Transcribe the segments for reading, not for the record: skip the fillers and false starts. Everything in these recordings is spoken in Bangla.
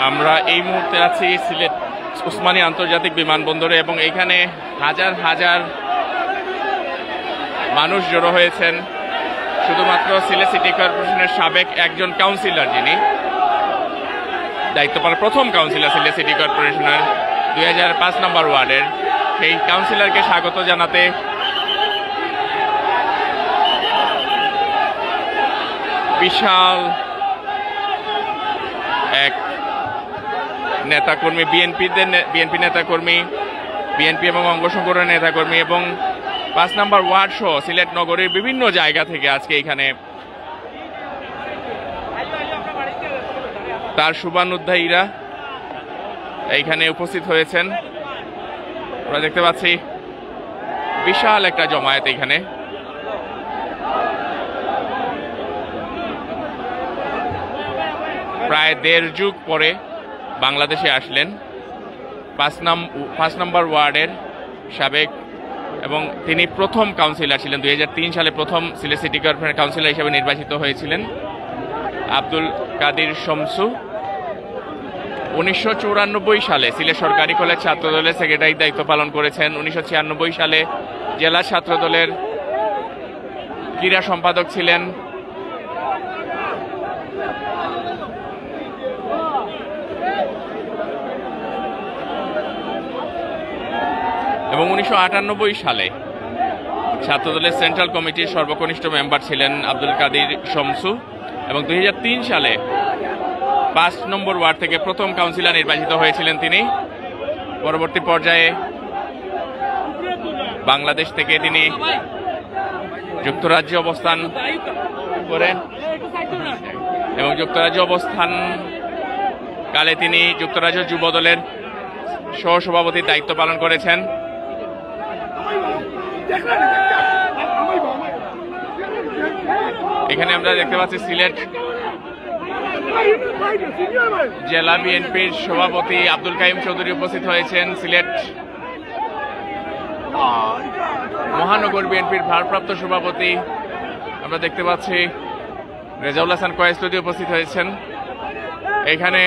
আমরা এই মুহূর্তে আছি সিলেট ওসমানী আন্তর্জাতিক বিমানবন্দরে এবং এখানে হাজার হাজার মানুষ জড়ো হয়েছেন। শুধুমাত্র সিলেট সিটি কর্পোরেশনের সাবেক একজন কাউন্সিলর, যিনি দায়িত্ব পালন প্রথম কাউন্সিলর সিলেট সিটি কর্পোরেশনের 2005 নম্বর ওয়ার্ডের, সেই কাউন্সিলরকে স্বাগত জানাতে বিশাল এক নেতাকর্মী, বিএনপি নেতাকর্মী, বিএনপি এবং অঙ্গ সংগঠনের নেতাকর্মী এবং 5 নম্বর ওয়ার্ড সহ সিলেট নগরীর বিভিন্ন জায়গা থেকে আজকে এখানে তার শুভানুধ্যায়ীরা এইখানে উপস্থিত হয়েছেন। আমরা দেখতে পাচ্ছি বিশাল একটা জমায়েত এখানে। প্রায় 1.5 যুগ পরে বাংলাদেশে আসলেন 5 নম্বর ওয়ার্ডের সাবেক, এবং তিনি প্রথম কাউন্সিলর ছিলেন। 2003 সালে প্রথম সিলেট সিটি কর্পোরেশনের কাউন্সিলর হিসেবে নির্বাচিত হয়েছিলেন আব্দুল কাদির শমসু। 1994 সালে সিলেট সরকারি কলেজ ছাত্রদলের সেক্রেটারির দায়িত্ব পালন করেছেন। 1996 সালে জেলা ছাত্রদলের ক্রীড়া সম্পাদক ছিলেন। এবং 1998 সালে ছাত্রদলের সেন্ট্রাল কমিটির সর্বকনিষ্ঠ মেম্বার ছিলেন আব্দুল কাদির শমসু। এবং 2003 সালে 5 নম্বর ওয়ার্ড থেকে প্রথম কাউন্সিলর নির্বাচিত হয়েছিলেন তিনি। পরবর্তী পর্যায়ে বাংলাদেশ থেকে তিনি যুক্তরাজ্যে অবস্থান করেন এবং যুক্তরাজ্যে অবস্থান কালে তিনি যুক্তরাজ্য যুব দলের সহসভাপতির দায়িত্ব পালন করেছেন। এখানে আমরা দেখতে পাচ্ছি সিলেট জেলা বিএনপির সভাপতি আব্দুল কাইম চৌধুরী উপস্থিত হয়েছেন। সিলেট মহানগর বিএনপির ভারপ্রাপ্ত সভাপতি আমরা দেখতে পাচ্ছি রেজাউল হাসান কয়েসুদ্দি উপস্থিত হয়েছেন। এখানে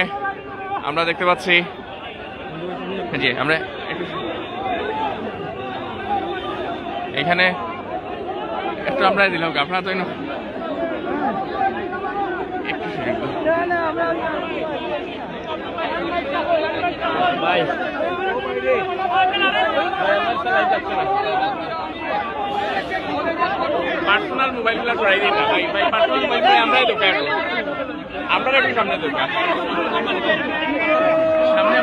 আমরা দেখতে পাচ্ছি জি আমরা এখানে একটু আমরা দিলাম আপনারা তো একটু পার্সোনাল মোবাইলগুলো সরাই দিন না ভাই, পার্সোনাল মোবাইল আমরাই দোকান, আমরা একটু সামনে দোকান সামনে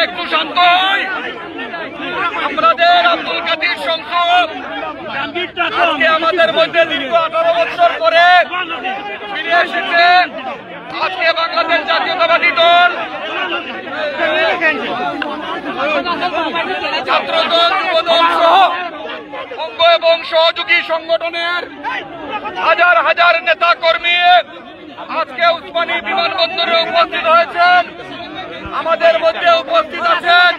একটু শান্ত হই। আমাদের আব্দুল কাদির শমসু আজকে আমাদের মধ্যে দীর্ঘ 18 বছর পরে ফিরে এসেছে। আজকে বাংলাদেশ জাতীয়তাবাদী দল, ছাত্রদল, যুবদল সহ অঙ্গ এবং সহযোগী সংগঠনের হাজার হাজার নেতা কর্মী আজকে উসমানী বিমানবন্দরে উপস্থিত হয়েছেন। আমাদের মধ্যে উপস্থিত আছেন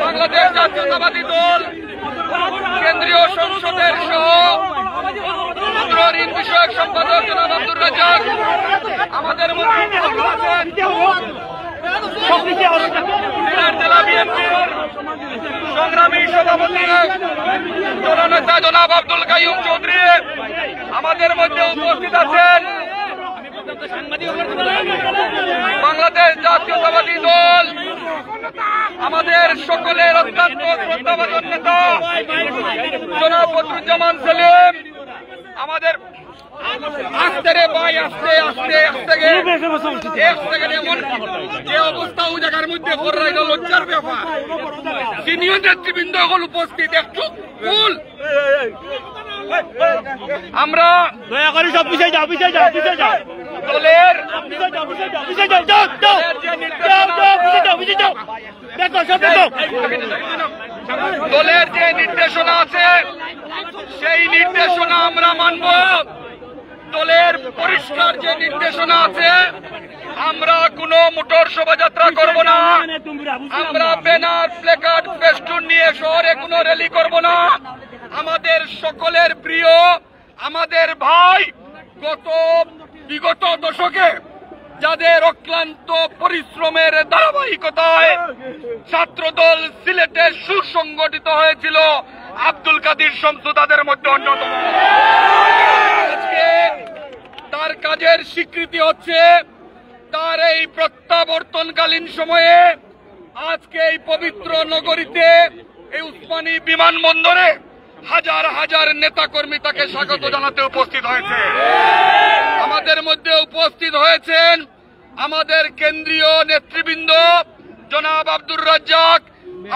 বাংলাদেশ জাতীয়তাবাদী দল কেন্দ্রীয় সংসদের সহ ঋণ বিষয়ক সম্পাদক জনাব আব্দুর রাজ্জাক। আমাদের মধ্যে উপস্থিত আছেন জেলা বিএনপির সংগ্রামী সভাপতি জননেতা জনাব আব্দুল কাইয়ুম চৌধুরী। আমাদের মধ্যে উপস্থিত আছেন বাংলাদেশ জাতীয়তাবাদী দল আমাদের সকলের অত্যন্ত শ্রদ্ধাভাজন নেতা জনাব বদরুজ্জামান সেলিম। আমাদের আস্তে রে ভাই, আস্তে আস্তে আস্তে এমন যে অবস্থা ওই জায়গার মধ্যে করাই লজ্জার ব্যাপার। সিনিয়র নেতৃবৃন্দ হল উপস্থিত, একটু ফুল। আমরা দয়া করে সব পিছিয়ে যাও, পিছিয়ে যাও, পিছিয়ে যাও। দলের দলের যে নির্দেশনা আছে সেই নির্দেশনা আমরা মানব। দলের পরিষ্কার যে নির্দেশনা আছে, আমরা কোনো মোটর শোভাযাত্রা করব না, আমরা ব্যানার, প্ল্যাকার্ড, ফেস্টুন নিয়ে শহরে কোনো র্যালি করব না। আমাদের সকলের প্রিয়, আমাদের ভাই, বিগত দশকে যাদের অক্লান্ত পরিশ্রমের ধারাবাহিকতায় ছাত্রদল সিলেটে সুসংগঠিত হয়েছিল, আব্দুল কাদির শমসু তাদের মধ্যে অন্যতম। আজকে তার কাজের স্বীকৃতি হচ্ছে তার এই প্রত্যাবর্তনকালীন সময়ে আজকে এই পবিত্র নগরীতে, এই উসমানী বিমানবন্দরে হাজার হাজার নেতা কর্মী তাকে স্বাগত জানাতে উপস্থিত হয়েছে। আমাদের মধ্যে উপস্থিত হয়েছেন আমাদের কেন্দ্রীয় নেতৃবৃন্দ জনাব আব্দুর রাজ্জাক,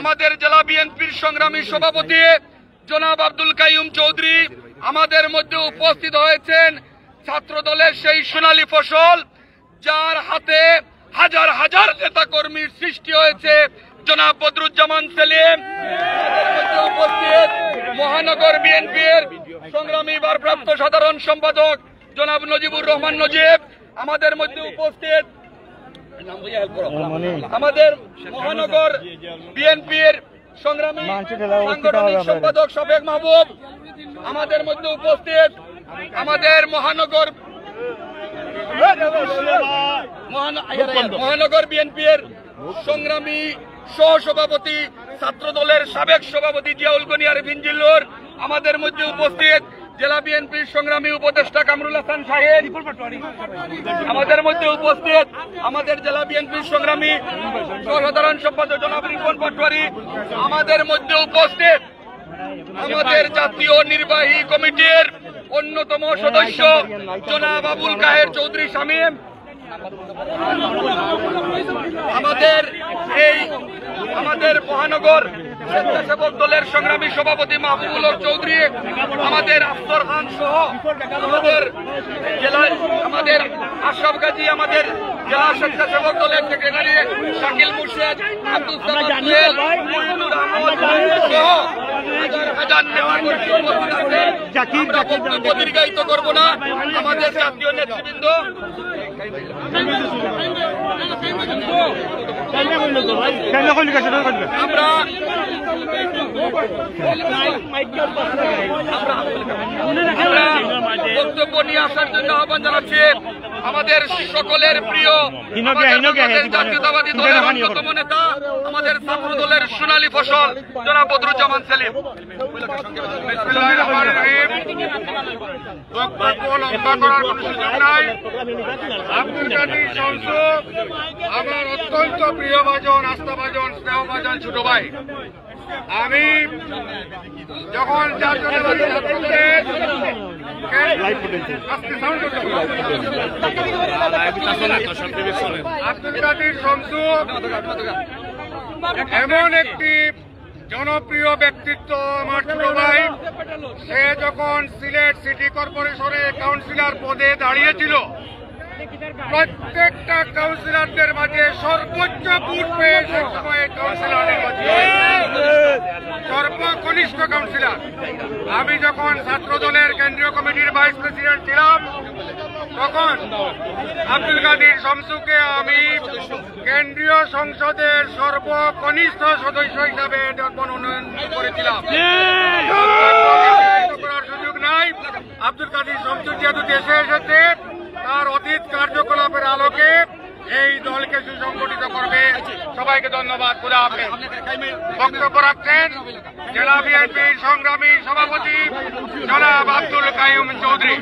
আমাদের জেলা বিএনপির সংগ্রামী সভাপতি জনাব আব্দুল কাইয়ুম চৌধুরী। আমাদের মধ্যে উপস্থিত হয়েছেন ছাত্র দলের সেই সোনালী ফসল যার হাতে হাজার হাজার নেতা কর্মীর সৃষ্টি হয়েছে, জনাব বদরুজ্জামান সেলিম। আমাদের মধ্যে উপস্থিত মহানগর বিএনপির সংগ্রামী ভারপ্রাপ্ত সাধারণ সম্পাদক জনাব নজিবুর রহমান নজিব। আমাদের মধ্যে উপস্থিত আমাদের মহানগর বিএনপির সংগ্রামী সাংগঠনিক সম্পাদক শফেক মাহবুব। আমাদের মধ্যে উপস্থিত আমাদের মহানগর বিএনপির সংগ্রামী সহসভাপতি ছাত্র দলের সাবেক সভাপতি জিয়াউল গনি আরিফিন জিল্লুর। আমাদের মধ্যে উপস্থিত জেলা বিএনপির সংগ্রামী উপদেষ্টা কামরুল হাসান সাহেব। আমাদের মধ্যে উপস্থিত আমাদের জেলা বিএনপির সংগ্রামী সাধারণ সম্পাদক জনাব রিপন পাটোয়ারি। আমাদের মধ্যে উপস্থিত আমাদের জাতীয় নির্বাহী কমিটির অন্যতম সদস্য জনাব আবুল কাহের চৌধুরী শামীম। আমাদের মহানগর স্বেচ্ছাসেবক দলের সংগ্রামী সভাপতি মাহবুবুল হক চৌধুরী, আমাদের আফসর খান সহ আমাদের জেলায় আমাদের আশরাফ গাজী, আমাদের জেলা স্বেচ্ছাসেবক দলের সেক্রেটারি শাকিল মুর্শেদ, আব্দুল সামাদ জুয়েল, মইনুর আহমদ সহ হাজার হাজার নেতাকর্মী উপস্থিত আছেন। আমরা বক্তব্য দীর্ঘায়িত করব না। আমাদের জাতীয় নেতৃবৃন্দ আমরা বক্তব্য নিয়ে আসার জন্য আহ্বান জানাচ্ছি আমাদের সকলের প্রিয় জাতীয়তাবাদী দলের অন্যতম নেতা, আমাদের ছাত্র দলের সোনালী ফসল জনাব বদরুজ্জামান সেলিম। বক্তব্য লম্বা করার কোন সুযোগ নাই। আব্দুল কাদির শমসু আমার অত্যন্ত প্রিয় ভাজন, আস্থাভাজন, স্নেহভাজন ছোট ভাই। আমি যখন জাতীয়তাবাদী ছাত্রদের আব্দুল কাদির শমসু এমন একটি জনপ্রিয় ব্যক্তিত্ব আমার ছোট ভাই, সে যখন সিলেট সিটি কর্পোরেশনে কাউন্সিলর পদে দাঁড়িয়েছিল, প্রত্যেকটা কাউন্সিলরদের মাঝে সর্বোচ্চ ভোট পেয়ে সে সময় কাউন্সিলর নির্বাচিত, সর্বকনিষ্ঠ কাউন্সিলর। আমি যখন ছাত্র দলের কেন্দ্রীয় কমিটির ভাইস প্রেসিডেন্ট ছিলাম, তখন আব্দুল কাদির শমসুকে আমি কেন্দ্রীয় সংসদের সর্বকনিষ্ঠ সদস্য হিসাবে মনোনয়ন করেছিলাম। করার সুযোগ নাই। আব্দুল কাদির শমসু যেহেতু দেশে এসেছে, তার অতীত কার্যকলাপের আলোকে এই দলকে সুসংগঠিত করবে। সবাইকে ধন্যবাদ। খোদা হাফেজ। বক্তব্য রাখছেন জেলা বিএনপির সংগ্রামী সভাপতি জনাব আব্দুল কাইয়ুম চৌধুরী।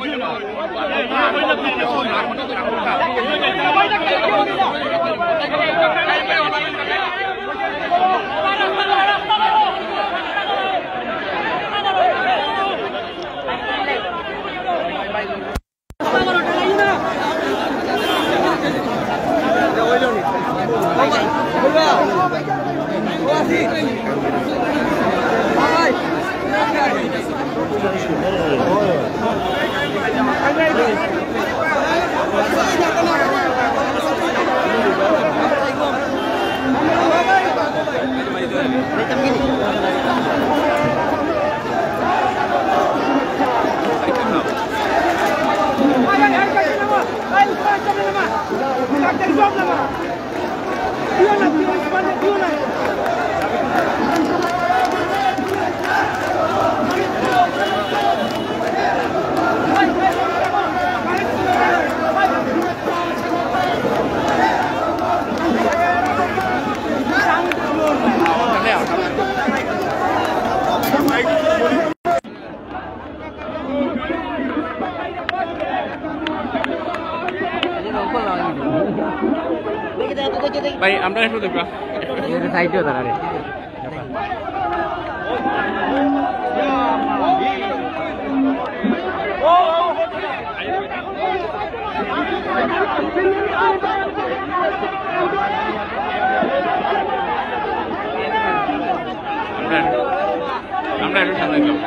ভাই আমরা একটু দেখবা সাইডেও দাঁড়ারে আমরা একটু সামনে যাবো।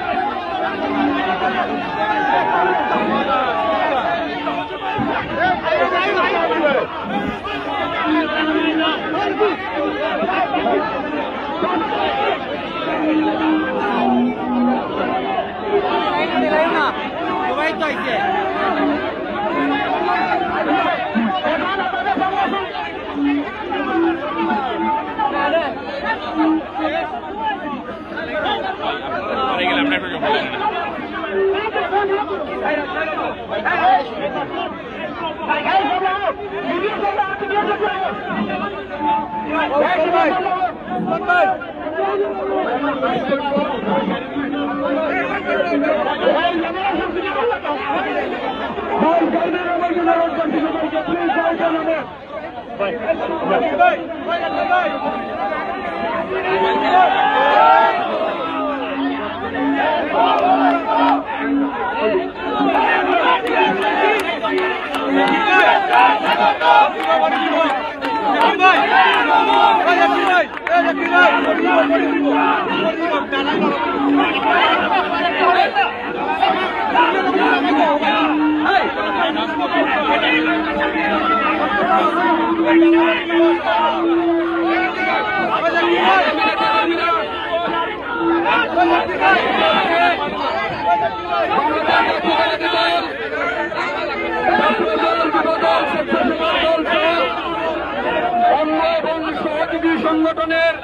সংগঠনের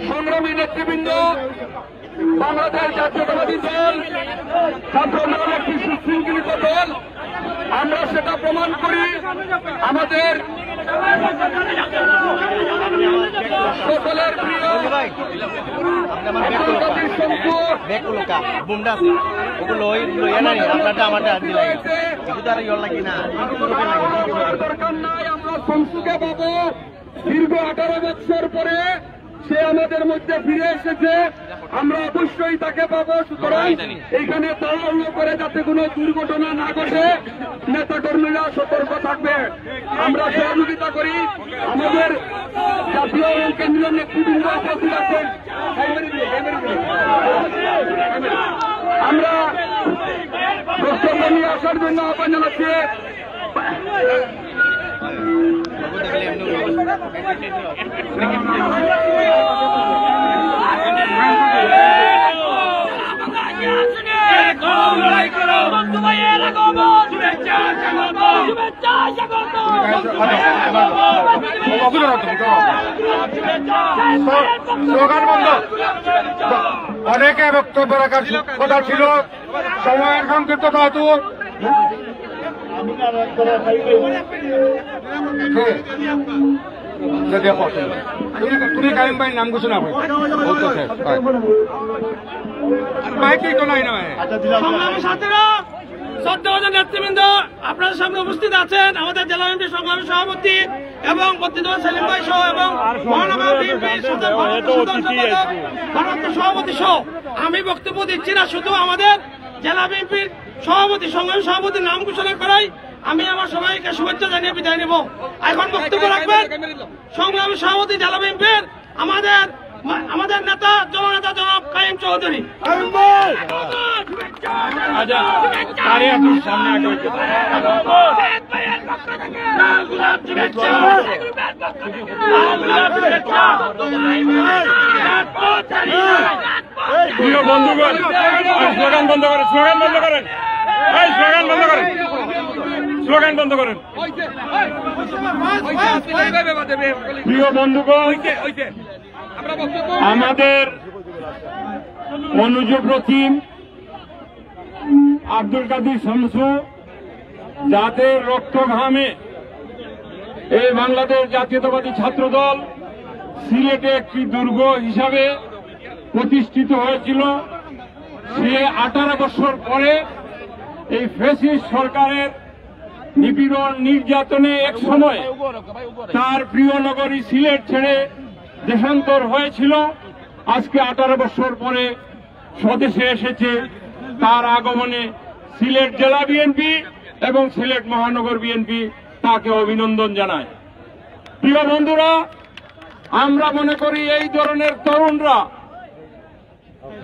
সংগ্রামী নেতৃবৃন্দ, বাংলাদেশ জাতীয়তাবাদী দল ছাত্র দল একটি সুশৃঙ্খলিত দল। আমরা সেটা প্রমাণ করি আমাদের সকলের প্রিয় দরকার নাই। আমরা শমসুকে পাবো দীর্ঘ 18 বছর পরে সে আমাদের মধ্যে ফিরে এসেছে, আমরা অবশ্যই তাকে পাবো। সুতরাং এখানে তাড়াহুড়ো করে যাতে কোনো দুর্ঘটনা না ঘটে নেতা কর্মীরা সতর্ক থাকবে, আমরা সহযোগিতা করি। আমাদের জাতীয় এবং কেন্দ্রীয় নেতৃবৃন্দ উপস্থিত আছেন, আমরা বক্তব্য নিয়ে আসার জন্য আহ্বান জানাচ্ছি। স্লোগান বন্ধ, অনেকে বক্তব্য রাখার কথা ছিল, সময়ের সংক্ষিপ্ততা হেতু তুমি কারিম ভাই নাম ঘোষণা শ্রদ্ধাভাজন নেতৃবৃন্দ, আপনাদের সামনে উপস্থিত আছেন আমাদের জেলা বিএনপি সংগ্রামী সভাপতি এবং বর্তমান সেলিম ভাই সহ এবং মহানগর বিএনপির ভারপ্রাপ্ত সভাপতি সহ। আমি বক্তব্য দিচ্ছি না, শুধু আমাদের জেলা বিএনপির সভাপতি সংগ্রামী সভাপতির নাম ঘোষণা করাই আমি আমার সবাইকে শুভেচ্ছা জানিয়ে বিদায় নেব। এখন বক্তব্য রাখবেন সংগ্রামী সভাপতি জেলা বিএনপির আমাদের নেতা জননেতা জনাব কাইম চৌধুরী। বন্ধুগণ, স্লোগান বন্ধ করেন, স্লোগান বন্ধ করেন, স্লোগান বন্ধ করেন, স্লোগান বন্ধ করেন। প্রিয় বন্ধুগণ, আমাদের অনুজ প্রতিম আব্দুল কাদের শামসু, যাদের রক্ত ঘামে এই বাংলাদেশ জাতীয়তাবাদী ছাত্র দল সিলেটে একটি দুর্গ হিসাবে প্রতিষ্ঠিত হয়েছিল, সে 18 বছর পরে এই ফ্যাসিস্ট সরকারের নিপীড়ন নির্যাতনে এক সময় তার প্রিয় নগরী সিলেট ছেড়ে দেশান্তর হয়েছিল। আজকে 18 বছর পরে স্বদেশে এসেছে। তার আগমনে সিলেট জেলা বিএনপি এবং সিলেট মহানগর বিএনপি তাকে অভিনন্দন জানায়। প্রিয় বন্ধুরা, আমরা মনে করি এই ধরনের তরুণরা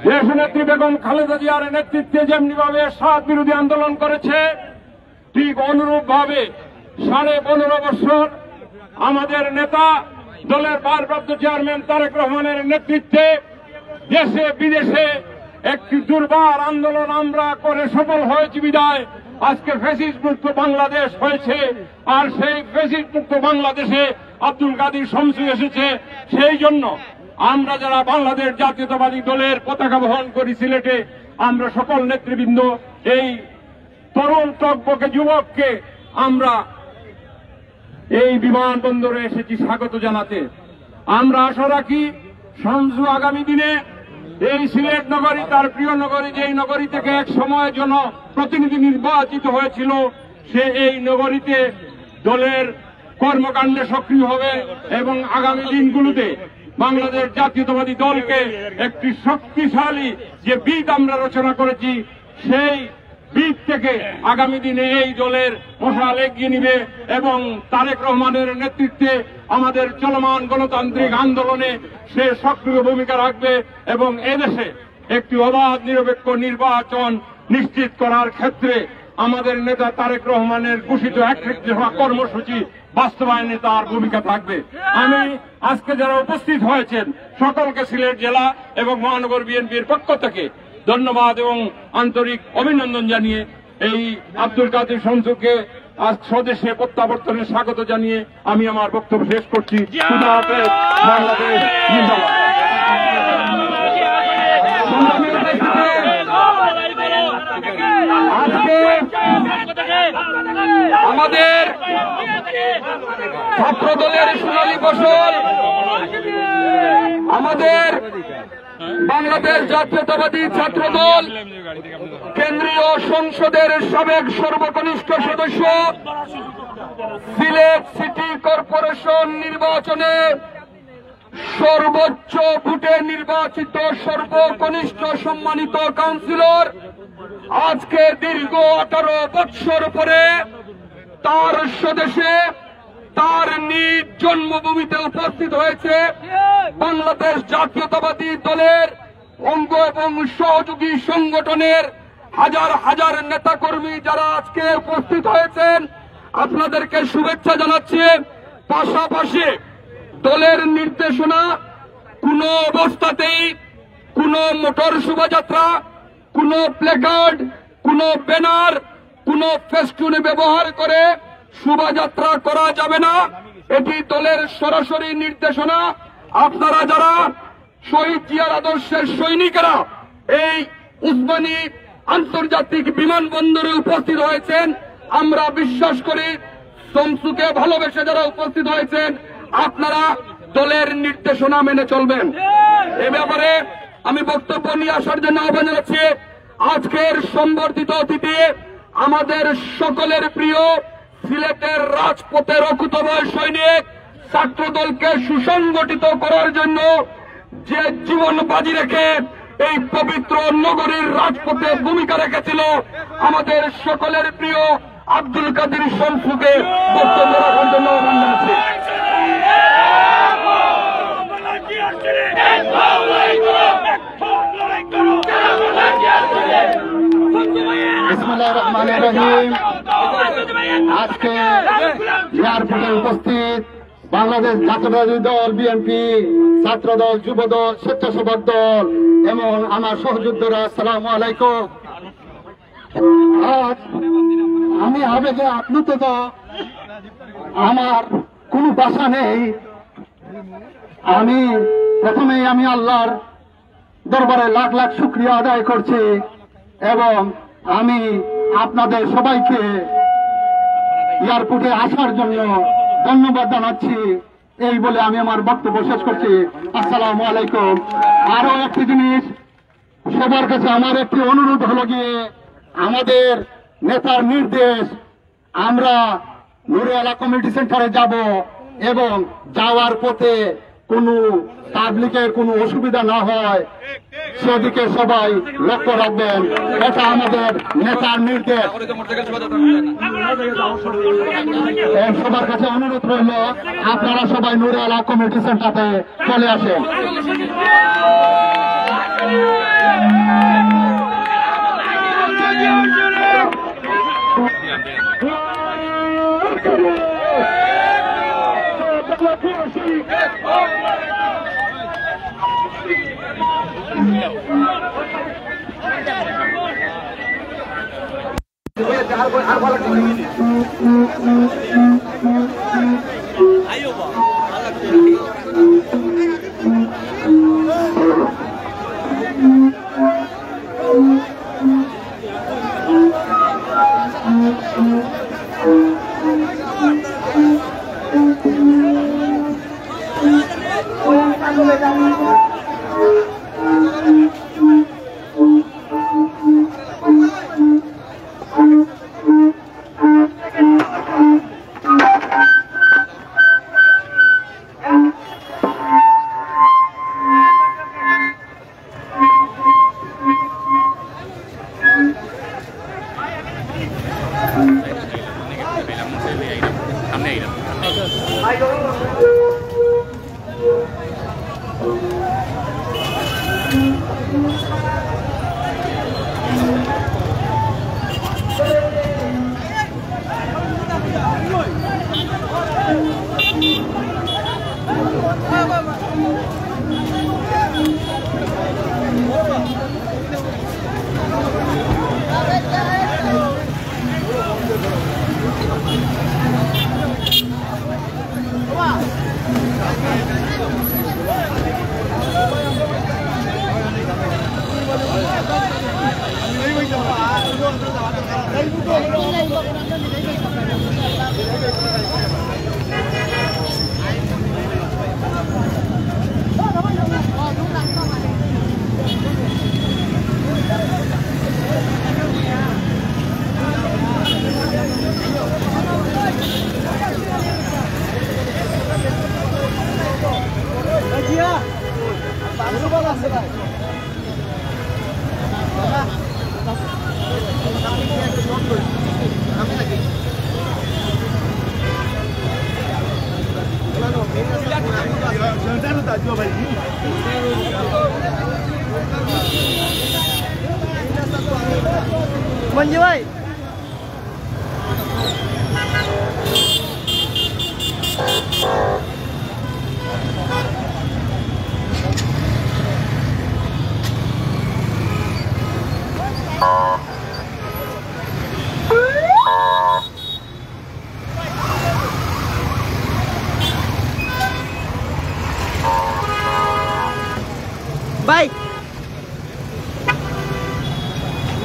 দেশনেত্রী বেগম খালেদা জিয়ার নেতৃত্বে যেমনিভাবে সাত বিরোধী আন্দোলন করেছে, ঠিক অনুরূপভাবে 15.5 বছর আমাদের নেতা দলের ভারপ্রাপ্ত চেয়ারম্যান তারেক রহমানের নেতৃত্বে দেশে বিদেশে একটি দুর্বার আন্দোলন আমরা করে সফল হয়েছি বিদায় আজকে ফ্যাসিস্ট মুক্ত বাংলাদেশ হয়েছে। আর সেই ফ্যাসিস্ট মুক্ত বাংলাদেশে আব্দুল কাদের শামসু এসেছে। সেই জন্য আমরা যারা বাংলাদেশ জাতীয়তাবাদী দলের পতাকা বহন করি সিলেটে, আমরা সকল নেতৃবৃন্দ এই তরুণ টকবকে যুবককে আমরা এই বিমানবন্দরে এসেছি স্বাগত জানাতে। আমরা আশা রাখি শামসু আগামী দিনে এই সিলেট নগরী, তার প্রিয় নগরী, যেই নগরী থেকে এক সময় জনপ্রতিনিধি নির্বাচিত হয়েছিল, সে এই নগরীতে দলের কর্মকাণ্ডে সক্রিয় হবে এবং আগামী দিনগুলোতে বাংলাদেশ জাতীয়তাবাদী দলকে একটি শক্তিশালী যে বীজ আমরা রচনা করেছি, সেই বীজ থেকে আগামী দিনে এই দলের মশাল এগিয়ে নিবে এবং তারেক রহমানের নেতৃত্বে আমাদের চলমান গণতান্ত্রিক আন্দোলনে সে সক্রিয় ভূমিকা রাখবে এবং এদেশে একটি অবাধ নিরপেক্ষ নির্বাচন নিশ্চিত করার ক্ষেত্রে আমাদের নেতা তারেক রহমানের ঘোষিত একত্রিত কর্মসূচি বাস্তবায়নে তার ভূমিকা থাকবে। আমি আজকে যারা উপস্থিত হয়েছেন সকলকে সিলেট জেলা এবং মহানগর বিএনপির পক্ষ থেকে ধন্যবাদ এবং আন্তরিক অভিনন্দন জানিয়ে এই আব্দুল কাদের শামসুকে আজ স্বদেশে প্রত্যাবর্তনে স্বাগত জানিয়ে আমি আমার বক্তব্য শেষ করছি। খুদা হাফেজ, বাংলাদেশ জিন্দাবাদ। আজকে আমাদের ছাত্র দলের সোনালী ফসল, আমাদের বাংলাদেশ জাতীয়তাবাদী ছাত্র দল কেন্দ্রীয় সংসদের সাবেক সর্বকনিষ্ঠ সদস্য সিলেট সিটি কর্পোরেশন নির্বাচনে সর্বোচ্চ ভোটে নির্বাচিত সর্বকনিষ্ঠ সম্মানিত কাউন্সিলর আজকে দীর্ঘ 18 বৎসর পরে তার স্বদেশে তার নিজ জন্মভূমিতে উপস্থিত হয়েছে। বাংলাদেশ জাতীয়তাবাদী দলের অঙ্গ এবং সহযোগী সংগঠনের হাজার হাজার নেতাকর্মী যারা আজকে উপস্থিত হয়েছেন, আপনাদেরকে শুভেচ্ছা জানাচ্ছি। পাশাপাশি দলের নির্দেশনা কোন অবস্থাতেই কোন মোটর শোভাযাত্রা, কোন প্লেকার্ড, কোন ব্যানার, কোন ফেস্টুন ব্যবহার করে শোভাযাত্রা করা যাবে না। এটি দলের সরাসরি নির্দেশনা। আপনারা যারা শহীদ জিয়ার আদর্শের সৈনিকেরা এই উসমানী আন্তর্জাতিক বিমানবন্দরে উপস্থিত হয়েছেন, আমরা বিশ্বাস করি শমসুকে ভালোবেসে যারা উপস্থিত হয়েছেন আপনারা দলের নির্দেশনা মেনে চলবেন। এ ব্যাপারে আমি বক্তব্য নিয়ে আসার জন্য আহ্বান জানাচ্ছি আজকের সম্বর্ধিত অতিথি আমাদের সকলের প্রিয় সিলেটের রাজপথের অকুতোভয় সৈনিক, ছাত্রদলকে সুসংগঠিত করার জন্য যে জীবন বাজি রেখে এই পবিত্র নগরীর রাজপথে ভূমিকা রেখেছিল আমাদের সকলের প্রিয় আব্দুল কাদের শমসুকে বক্তব্য রাখার জন্য আহ্বান জানাচ্ছি। বিসমিল্লাহির রহমানির রহিম। আজকে এয়ারপোর্টে উপস্থিত বাংলাদেশ জাতীয়তাবাদী দল, বিএনপি, ছাত্রদল, যুবদল, স্বেচ্ছাসেবক দল এবং আমার সহযোদ্ধারা, আসসালামু আলাইকুম। আজ আমি আবেগে আপ্লুত, আমার কোনো ভাষা নেই। প্রথমেই আমি আল্লাহর দরবারে লাখ লাখ শুকরিয়া আদায় করছি এবং আমি আপনাদের সবাইকে এয়ারপোর্টে আসার জন্য ধন্যবাদ জানাচ্ছি। এই বলে আমি আমার বক্তব্য শেষ করছি। আসসালামু আলাইকুম। আরো একটি জিনিস, সবার কাছে আমার একটি অনুরোধ হলো গিয়ে, আমাদের নেতার নির্দেশ আমরা নুরিয়ালা কমিউনিটি সেন্টারে যাব এবং যাওয়ার পথে কোনো পাবলিকের কোনো অসুবিধা না হয় সেদিকে সবাই লক্ষ্য রাখবেন। এটা আমাদের নেতার নির্দেশ। সবার কাছে অনুরোধ রইল আপনারা সবাই নুরিয়ালা কমিউনিটি সেন্টারে চলে আসেন। মঞ্জু ভাই ভাই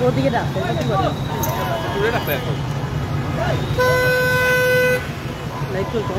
ওদিকে না লাইট চলতো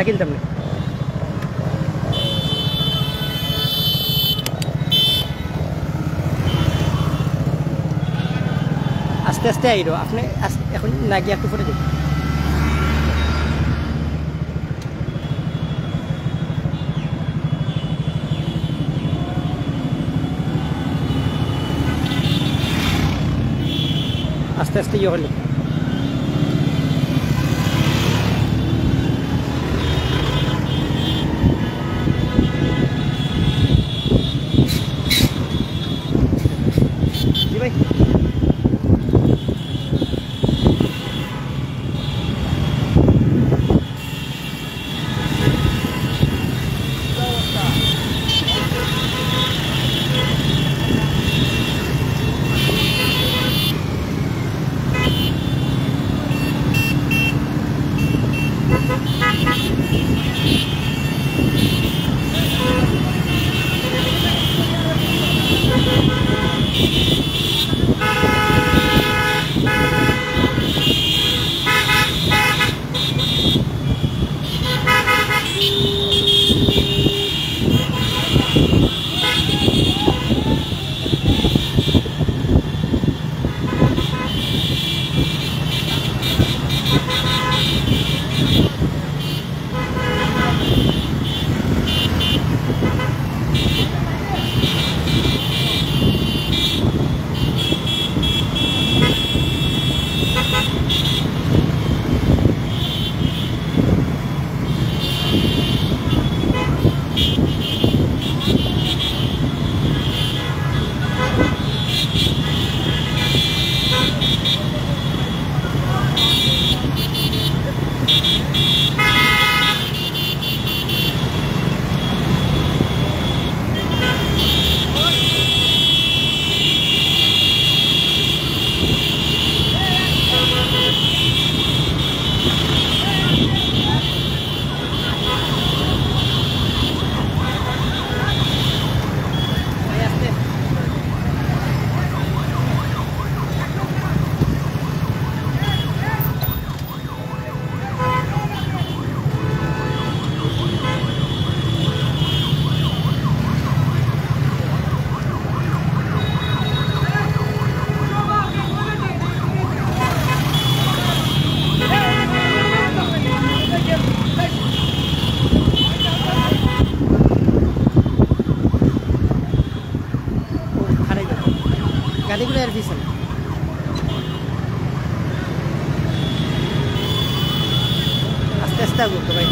কিনতাম না আস্তে আস্তে আইরো আপনি এখন না গিয়ে একটু পরে যাবেন আস্তে আস্তে ইয়ে হলে গাড়িগুলো এর পিছনে আস্তে আস্তে আগুন ভাই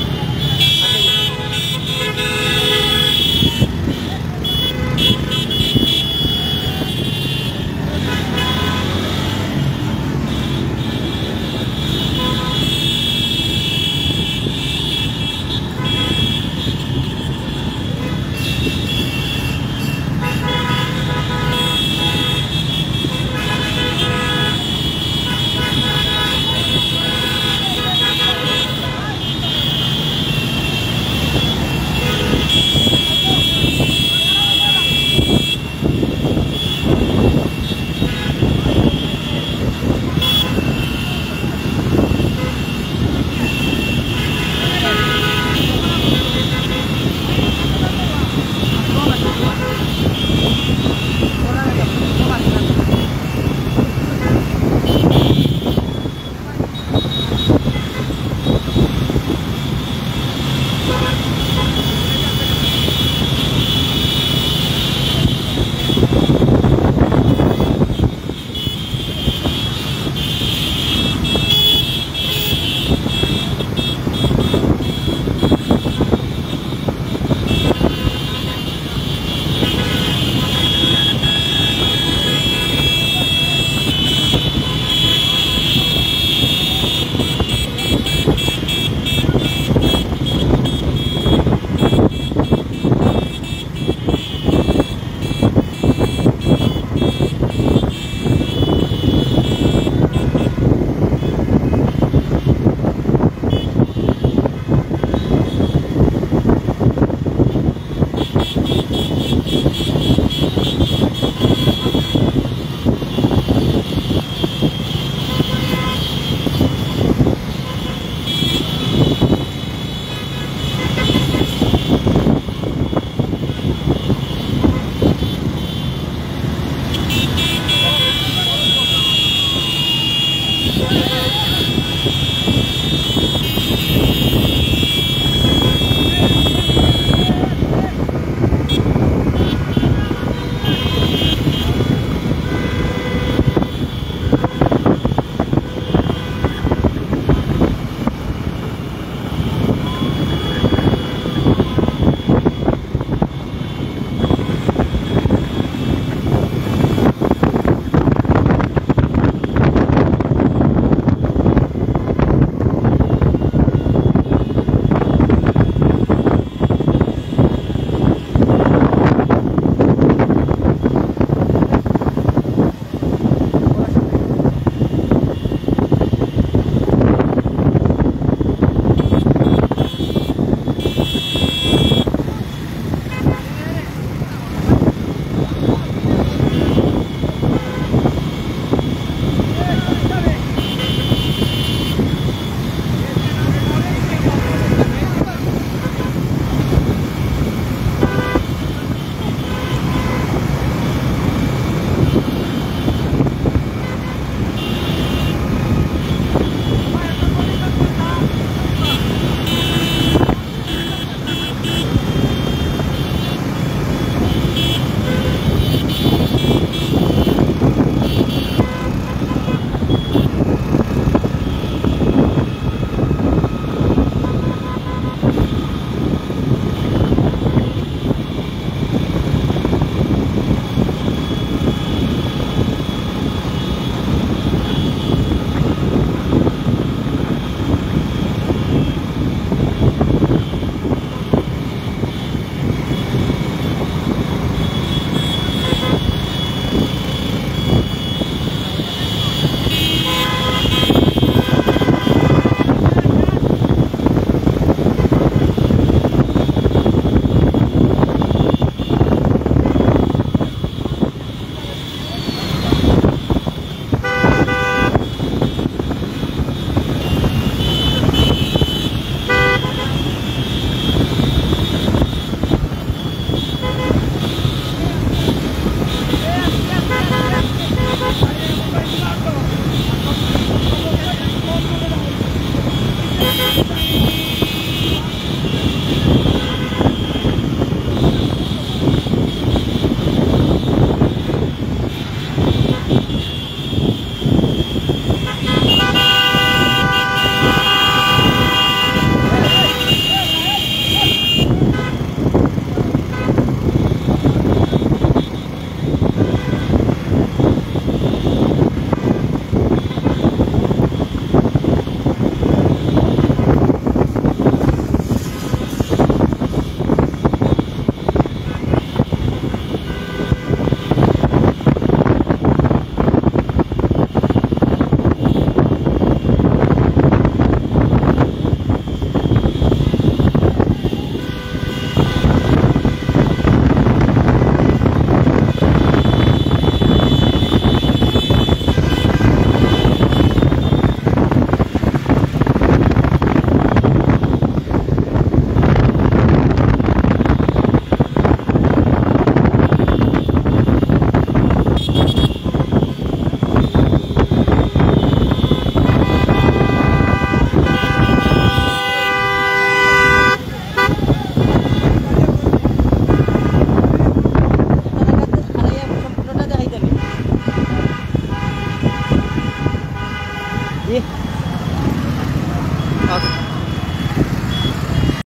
জি